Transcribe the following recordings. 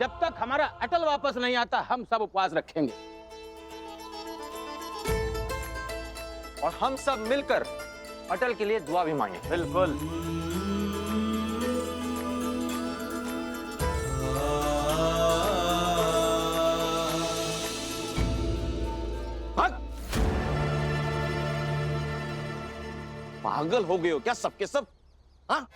जब तक हमारा अटल वापस नहीं आता हम सब उपवास रखेंगे। और हम सब मिलकर अटल के लिए दुआ भी मांगे। बिल्कुल। पागल हो गए हो क्या सबके सब? हाँ?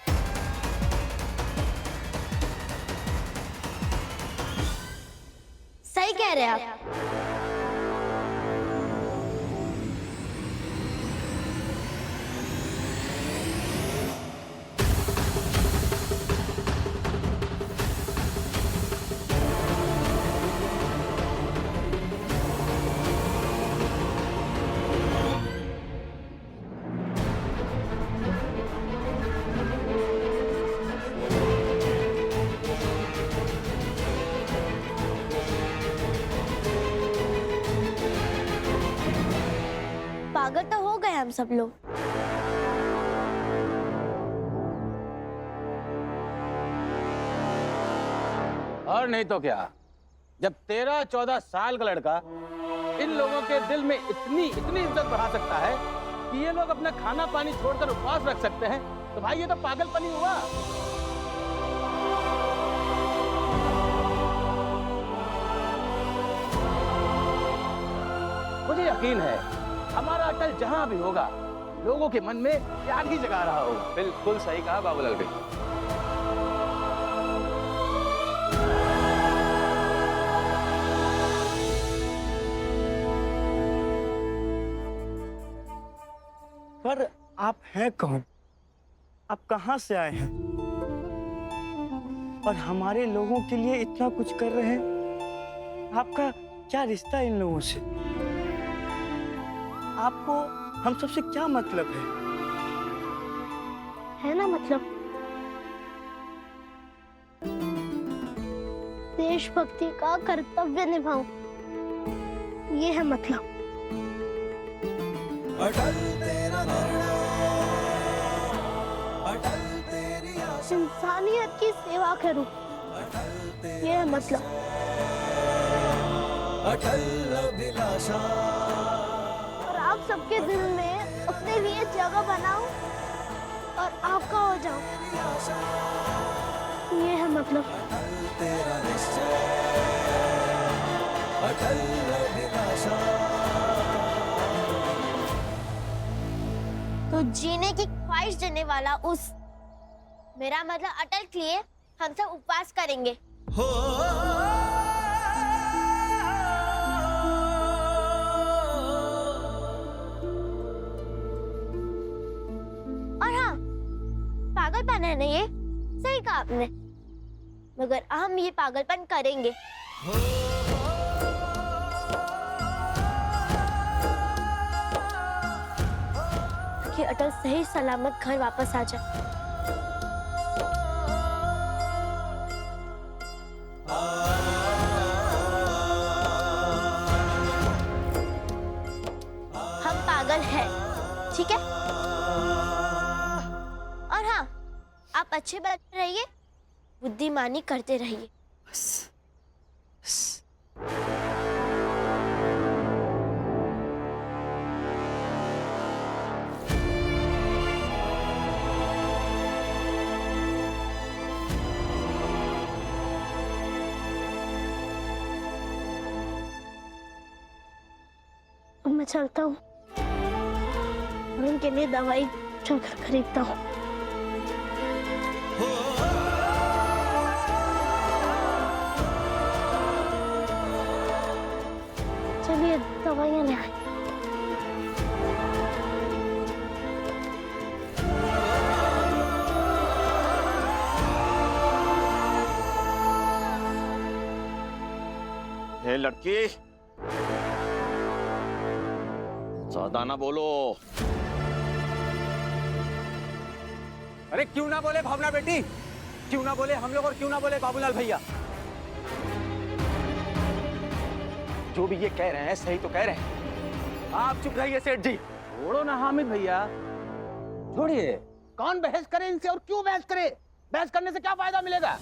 सही कह रहे हैं आप। पागल तो हो गए हम सब लोग। और नहीं तो क्या, जब 13-14 साल का लड़का इन लोगों के दिल में इतनी इज्जत बढ़ा सकता है कि ये लोग अपना खाना पानी छोड़कर उपवास रख सकते हैं, तो भाई ये तो पागलपनी हुआ। मुझे यकीन है हमारा अटल जहां भी होगा लोगों के मन में प्यार ही जगा रहा होगा। बिल्कुल सही कहा बाबूलाल भाई। पर आप हैं कौन? आप कहां से आए हैं? और हमारे लोगों के लिए इतना कुछ कर रहे हैं? आपका क्या रिश्ता इन लोगों से? आपको हम सबसे क्या मतलब है ना मतलब? देशभक्ति का कर्तव्य निभाऊं, ये है मतलब। अटल तेरा अटल तेरी इंसानियत की सेवा करूं, ये है मतलब। अटल अभिलाषा और आप सबके दिल में अपने लिए जगह बनाऊं और आपका हो जाऊं, ये है मतलब। तेरा निश्चय अटल अभिलाषा। तो जीने की ख्वाहिश देने वाला उस, मेरा मतलब अटल के लिए हम सब उपवास करेंगे। हो और हाँ, पागलपन है ना ये, सही कहा आपने, मगर हम ये पागलपन करेंगे। कि अटल सही सलामत घर वापस आ जाए। हम पागल हैं, ठीक है? और हाँ, आप अच्छे बनते रहिए, बुद्धिमानी करते रहिए। मैं चलता हूँ और उनके लिए दवाई चलकर खरीदता हूँ। चलिए दवाइयाँ ले आए। हे लड़की, ज्यादा ना बोलो। अरे क्यों ना बोले भावना बेटी? क्यों ना बोले हम लोग और क्यों ना बोले बाबूलाल भैया? जो भी ये कह रहे हैं सही तो कह रहे हैं। आप चुप रहिए सेठ जी। छोड़ो ना हामिद भैया, छोड़िए। कौन बहस करे इनसे और क्यों बहस करे? बहस करने से क्या फायदा मिलेगा?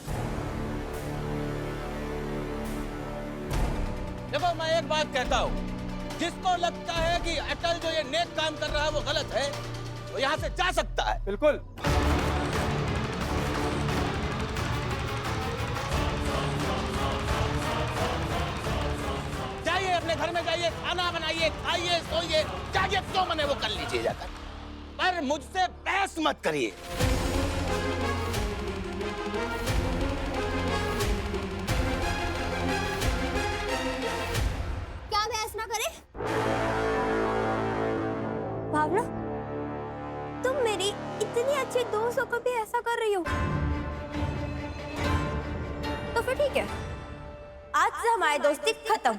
देखो मैं एक बात कहता हूँ, जिसको लगता है कि अटल जो ये नेक काम कर रहा है वो गलत है, वो यहाँ से जा सकता है। बिल्कुल। जाइए अपने घर में जाइए, खाना बनाइए, खाइए, सोइए, जाइए, जो मने वो कर लीजिए जाकर, पर मुझसे बहस मत करिए। क्या बहस ना करे? भावना, तुम मेरी इतनी अच्छी दोस्त होकर भी ऐसा कर रही हो, तो फिर ठीक है, आज से हमारी दोस्ती खत्म।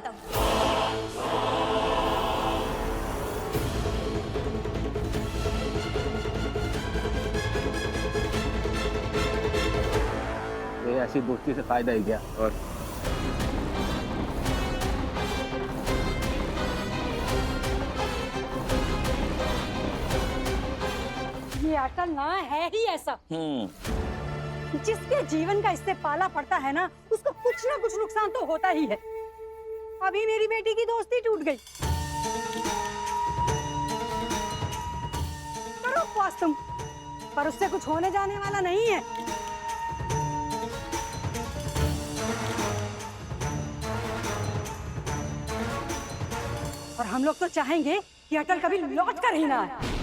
ये ऐसी दोस्ती से फायदा ही क्या? और ये अटल ना है ही ऐसा, जिसके जीवन का इससे पाला पड़ता है ना, उसको कुछ ना कुछ नुकसान तो होता ही है। अभी मेरी बेटी की दोस्ती टूट गई, करो उपवास तुम, पर उससे कुछ होने जाने वाला नहीं है। और हम लोग तो चाहेंगे कि अटल कभी लौट कर ही ना आए।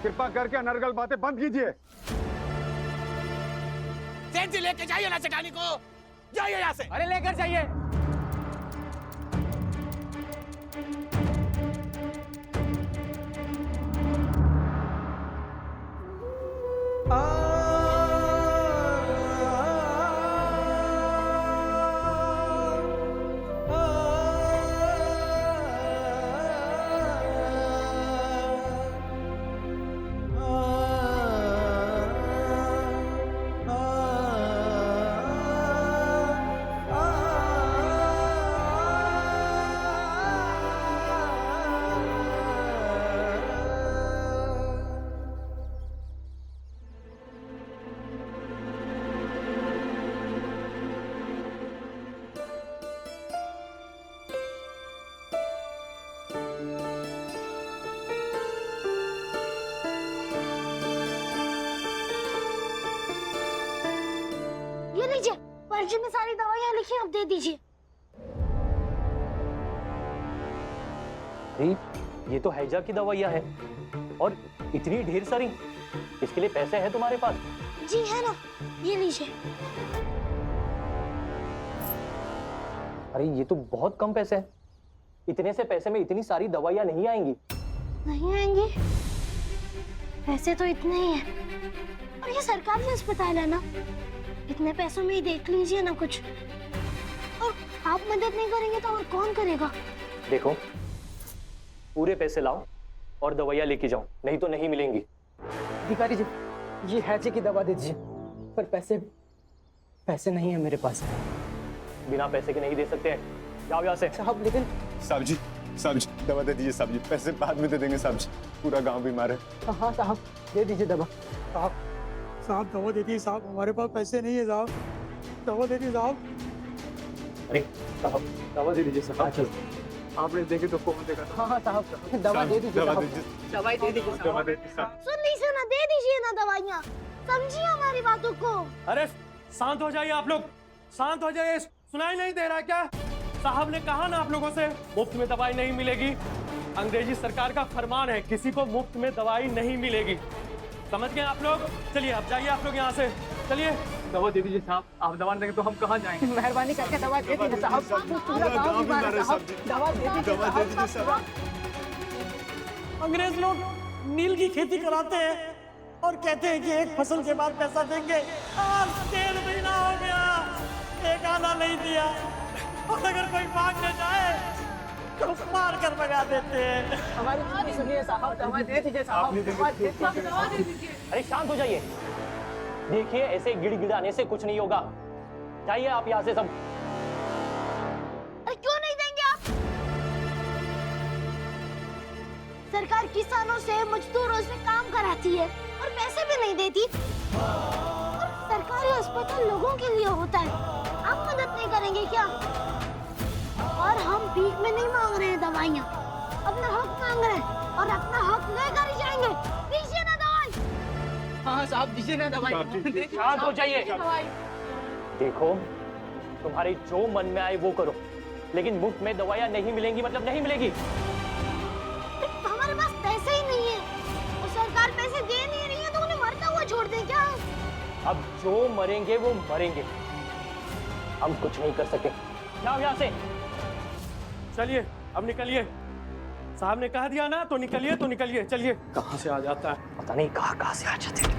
कृपा करके अनर्गल बातें बंद कीजिए। सेठ जी लेके जाइए ना सेठानी को, जाइए यहाँ से। अरे लेकर जाइए। ये लीजिए, पर्ची में सारी दवाइयाँ लिखी, अब दे दीजिए। अरे ये तो हैजा की दवाइयाँ हैं और इतनी ढेर सारी, इसके लिए पैसे हैं तुम्हारे पास? जी है ना, ये लीजिए। अरे ये तो बहुत कम पैसे हैं, इतने से पैसे में इतनी सारी दवाइयाँ नहीं आएंगी। नहीं आएंगे? पैसे तो इतने ही हैं, और ये सरकारी अस्पताल है ना, इतने पैसों में ही देख लीजिए ना कुछ। और आप मदद नहीं करेंगे तो और कौन करेगा? देखो, पूरे पैसे लाओ और दवाइयाँ लेके जाओ, नहीं तो नहीं मिलेंगी। अधिकारी जी, ये हैजे की दवा दे दीजिए, पर पैसे नहीं है मेरे पास। बिना पैसे के नहीं दे सकते हैं, जाओ यहाँ से। साहब लेकिन साहब जी दवा दे दीजिए साहब जी, पैसे बाद में दे देंगे साहब जी, पूरा गांव बीमार है। हाँ साहब, दे दीजिए दवा। साहब दवा दे दीजिए साहब, हमारे पास पैसे नहीं है साहब, दवा दे दीजिए साहब। अरे साहब दवा दे दीजिए साहब। आपने देखे तो कौन देगा? हाँ साहब, दवा दे दीजिए दवा साहब। दीजिए, दवाई दे दीजिए दवा साहब। दे दीजिए साहब। सुन ली से ना, दे दीजिए ना दवाइयाँ, समझिए हमारी बातों को। अरे शांत हो जाइए आप लोग, शांत हो जाइए। सुनाई नहीं दे रहा क्या? साहब ने कहा ना आप लोगों से, मुफ्त में दवाई नहीं मिलेगी। अंग्रेजी सरकार का फरमान है, किसी को मुफ्त में दवाई नहीं मिलेगी। समझ गए आप लोग? चलिए अब जाइए आप लोग यहाँ से, चलिए। दवा दे दीजिए साहब, आप दवा नहीं देंगे तो हम कहाँ जाएंगे? मेहरबानी करके दवा दे दीजिए साहब, पूरा गाँव बीमार है साहब, दवा दे दीजिए साहब। अंग्रेज लोग नील की खेती कराते हैं और कहते हैं कि एक फसल के बाद पैसा देंगे। आज 1.5 महीना हो गया, एक आना नहीं दिया। और अगर कोई मांगने जाए को मार कर भगा देते हैं। हमारी बात सुनिए साहब, दवा दे दीजिए साहब, दवा दे दीजिए। अरे शांत हो जाइए। देखिए ऐसे गिड़गिड़ाने से कुछ नहीं होगा। जाइए आप यहाँ से सब। अरे क्यों नहीं देंगे आप? सरकार किसानों से, मजदूरों से काम कराती है और पैसे भी नहीं देती। और सरकारी अस्पताल लोगों के लिए होता है, आप मदद नहीं करेंगे क्या? और हम भीख में नहीं मांग रहे हैं दवाइयाँ, अपना हक मांग रहे हैं और अपना हक लेकर ही जाएंगे। दीजिए ना दवाई। हाँ साहब दीजिए ना दवाई। शांत हो जाइए। देखो तुम्हारे जो मन में आए वो करो, लेकिन मुफ्त में दवाइयाँ नहीं मिलेंगी मतलब नहीं मिलेगी। हमारे पास पैसे ही नहीं है और सरकार पैसे दे नहीं रही है, तो उन्हें मरता हुआ छोड़ दें क्या? अब जो मरेंगे वो मरेंगे, हम कुछ नहीं कर सके। जाओ यहाँ से। चलिए अब निकलिए। साहब ने कहा दिया ना, तो निकलिए तो निकलिए। चलिए। कहाँ से आ जाता है पता नहीं कहाँ से आ जाते।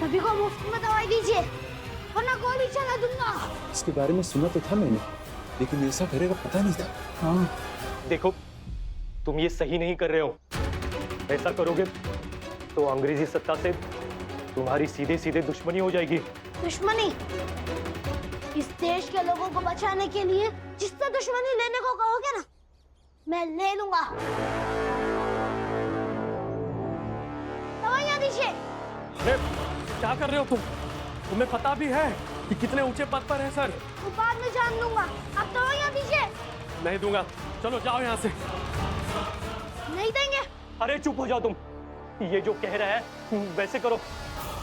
सभी को मुफ्त में दवाई दीजिए वरना गोली चला दूंगा। इसके बारे में सुना तो था मैंने, लेकिन ऐसा करेगा पता नहीं था। हाँ देखो तुम ये सही नहीं कर रहे हो। ऐसा करोगे तो अंग्रेजी सत्ता से तुम्हारी सीधे सीधे दुश्मनी हो जाएगी। दुश्मनी? इस देश के लोगों को बचाने के लिए जिससे दुश्मनी लेने को कहोगे ना, मैं ले लूंगा। दवाइयाँ दीजिए। अरे क्या कर रहे हो तुम? तुम्हें पता भी है कि कितने ऊंचे पद पर है सर? तो बाद में जान लूंगा, आप दवाइयाँ दीजिए। नहीं दूंगा। चलो जाओ यहाँ से। नहीं देंगे? अरे चुप हो जाओ तुम। ये जो कह रहा है वैसे करो।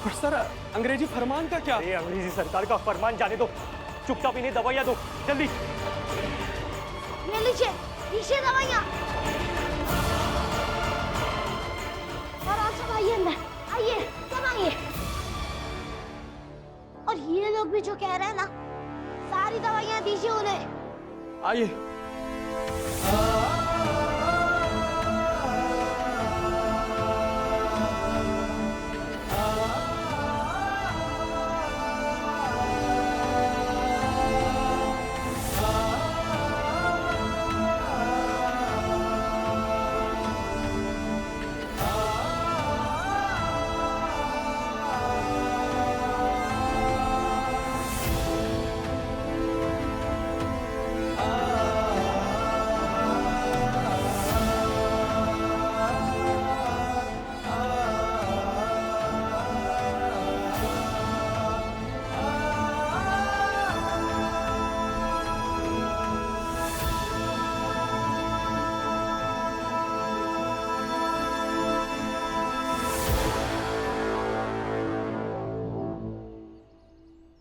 पर सर अंग्रेजी फरमान का क्या? अरे अंग्रेजी सरकार का फरमान जाने दो, चुपचाप इन्हें दवाइयाँ दो जल्दी। ले लीजिए, दीजिए दवाइयाँ। और आप सब आइए अंदर, आइए सब आइए। और ये लोग भी जो कह रहे हैं ना, सारी दवाइयाँ दीजिए उन्हें। आइए।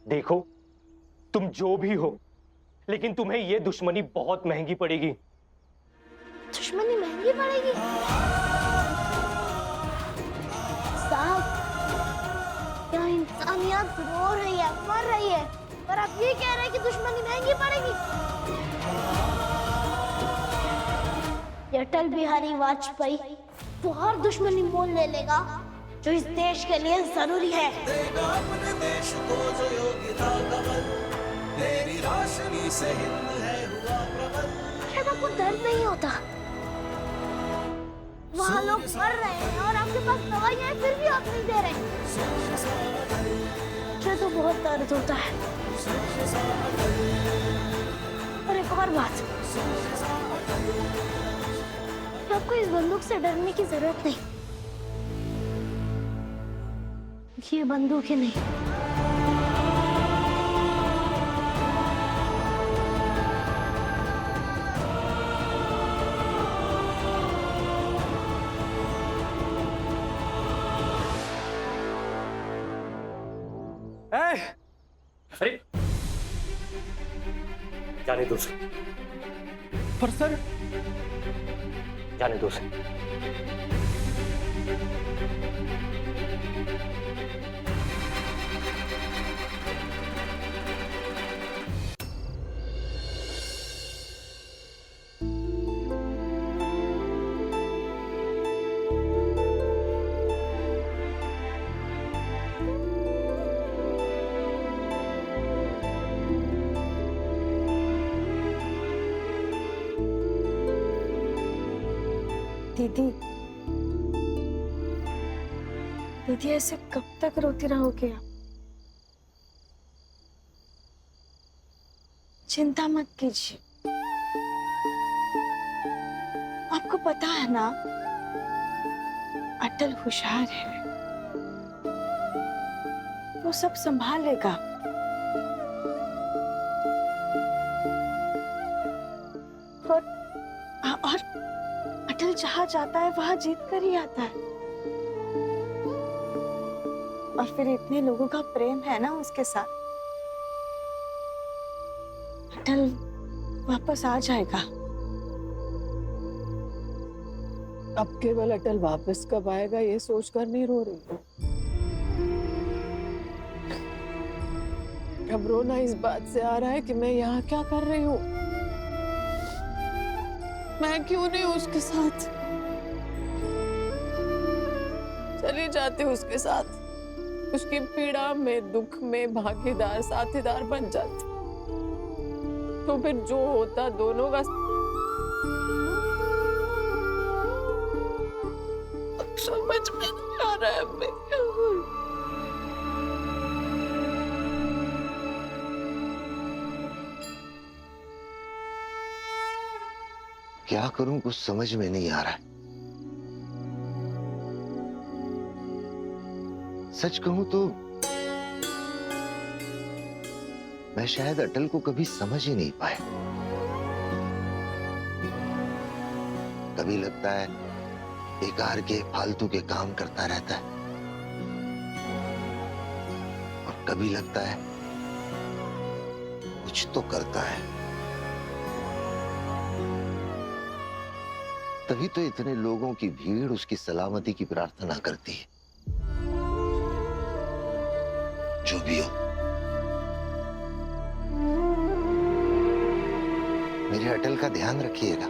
देखो तुम जो भी हो, लेकिन तुम्हें ये दुश्मनी बहुत महंगी पड़ेगी। दुश्मनी महंगी पड़ेगी? साहब, क्या इंसानियत रो रही है, मर रही है, पर आप ये कह रहे हैं कि दुश्मनी महंगी पड़ेगी? ये अटल बिहारी वाजपेयी वो हर दुश्मनी मोल ले लेगा जो इस देश के लिए जरूरी है। देगा अपने देश को जो योग्यता कमल, तेरी रोशनी से हिंद है हुआ प्रबल। शायद आपको दर्द नहीं होता, वहाँ लोग मर रहे हैं और आपके पास दवाइयाँ हैं, फिर भी आप नहीं दे रहे। मुझे तो बहुत दर्द होता है। और एक और बात, आपको इस बंदूक से डरने की जरूरत नहीं। ये बंदूक ही नहीं, अरे जाने दो उसे। पर सर जाने दो उसे। दीदी, दीदी ऐसे कब तक रोती रहोगे आप? चिंता मत कीजिए, आपको पता है ना अटल होशियार है, वो सब संभाल लेगा। और अटल जहाँ जाता है वहां जीत कर ही आता है। और फिर इतने लोगों का प्रेम है ना उसके साथ, अटल वापस आ जाएगा। अब केवल अटल वापस कब आएगा ये सोचकर नहीं रो रही हूँ। अब रोना इस बात से आ रहा है कि मैं यहाँ क्या कर रही हूँ, मैं क्यों नहीं उसके साथ चली जाती, उसके साथ उसकी पीड़ा में दुख में भागीदार साथीदार बन जाती, तो फिर जो होता दोनों का। अब समझ में नहीं आ रहा है मैं क्या करूं। क्या करूं कुछ समझ में नहीं आ रहा है। सच कहूं तो मैं शायद अटल को कभी समझ ही नहीं पाया। कभी लगता है बेकार के फालतू के काम करता रहता है, और कभी लगता है कुछ तो करता है। तभी तो इतने लोगों की भीड़ उसकी सलामती की प्रार्थना करती है। जो भी हो, मेरे अटल का ध्यान रखिएगा।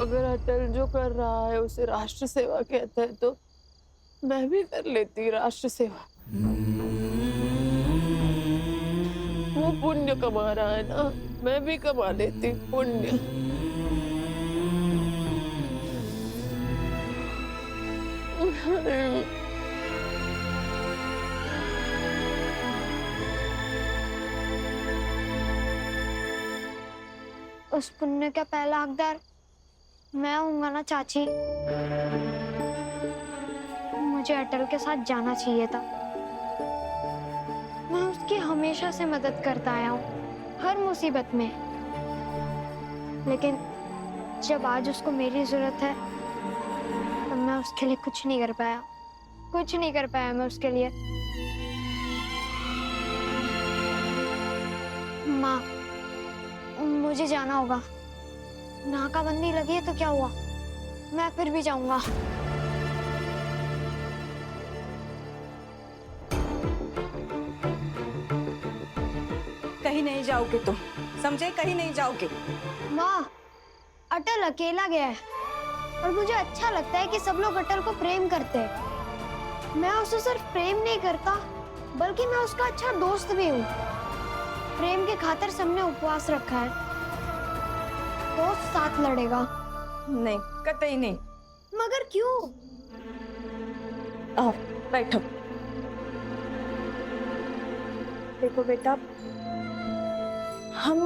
अगर अटल जो कर रहा है उसे राष्ट्र सेवा कहते हैं तो मैं भी कर लेती राष्ट्र सेवा। वो पुण्य कमा रहा है ना, मैं भी कमा लेती पुण्य। उस पुण्य का पहला हकदार मैं हूँगा ना चाची। मुझे अटल के साथ जाना चाहिए था। मैं उसकी हमेशा से मदद करता आया हूँ हर मुसीबत में, लेकिन जब आज उसको मेरी जरूरत है तब मैं उसके लिए कुछ नहीं कर पाया। कुछ नहीं कर पाया मैं उसके लिए। माँ, मुझे जाना होगा। नाकाबंदी लगी है तो क्या हुआ, मैं फिर भी जाऊंगा। कहीं नहीं जाओगे तुम, समझे? कहीं नहीं जाओगे। माँ, अटल अकेला गया है और मुझे अच्छा लगता है कि सब लोग अटल को प्रेम करते हैं। मैं उसे सिर्फ प्रेम नहीं करता बल्कि मैं उसका अच्छा दोस्त भी हूँ। प्रेम के खातिर सबने उपवास रखा है। दोस्त साथ लड़ेगा। नहीं, कतई नहीं। मगर क्यों? आओ बैठो। देखो बेटा, हम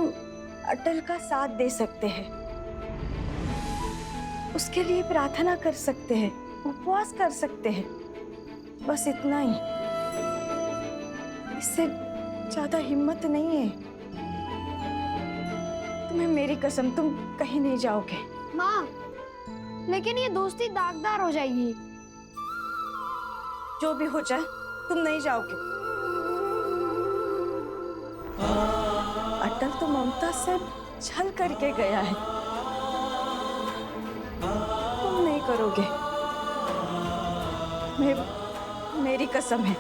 अटल का साथ दे सकते हैं, उसके लिए प्रार्थना कर सकते हैं, उपवास कर सकते हैं, बस इतना ही। इससे ज्यादा हिम्मत नहीं है। तुम्हें मेरी कसम, तुम कहीं नहीं जाओगे। माँ, लेकिन ये दोस्ती दागदार हो जाएगी। जो भी हो जाए, तुम नहीं जाओगे। अटल तो ममता से छल करके गया है, तुम नहीं करोगे। मेरी कसम है।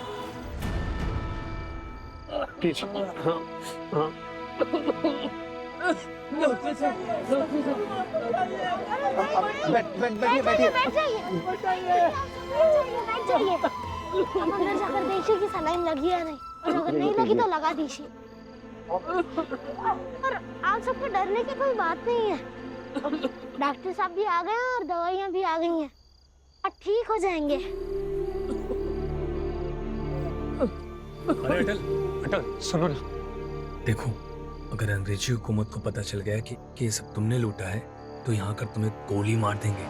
अंदर जाकर देखिए कि सलाइन लगी या नहीं, और अगर नहीं लगी तो लगा दीजिए। और आप सबको डरने की कोई बात नहीं है। डॉक्टर साहब भी आ गए हैं और दवाइयाँ भी आ गई हैं और ठीक हो जाएंगे। अरे अटल, अटल सुनो ना। देखो, अगर अंग्रेजी हुकूमत को पता चल गया कि ये सब तुमने लूटा है तो यहाँ कर तुम्हें गोली मार देंगे।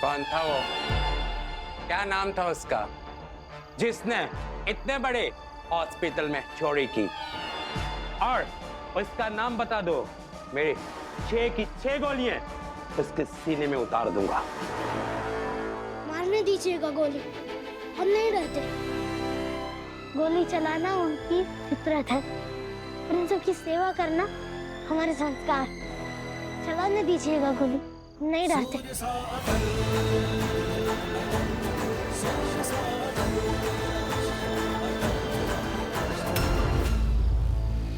कौन था वो? क्या नाम था उसका जिसने इतने बड़े हॉस्पिटल में चोरी की? और उसका नाम बता दो, मेरी 6 की 6 गोलियां उसके सीने में उतार दूंगा। मारने दीजिएगा गोली, हम नहीं रहते। गोली चलाना उनकी फितरत है और इन सबकी सेवा करना हमारे संस्कार। चलाने दीजिएगा गोली, हम नहीं रहते।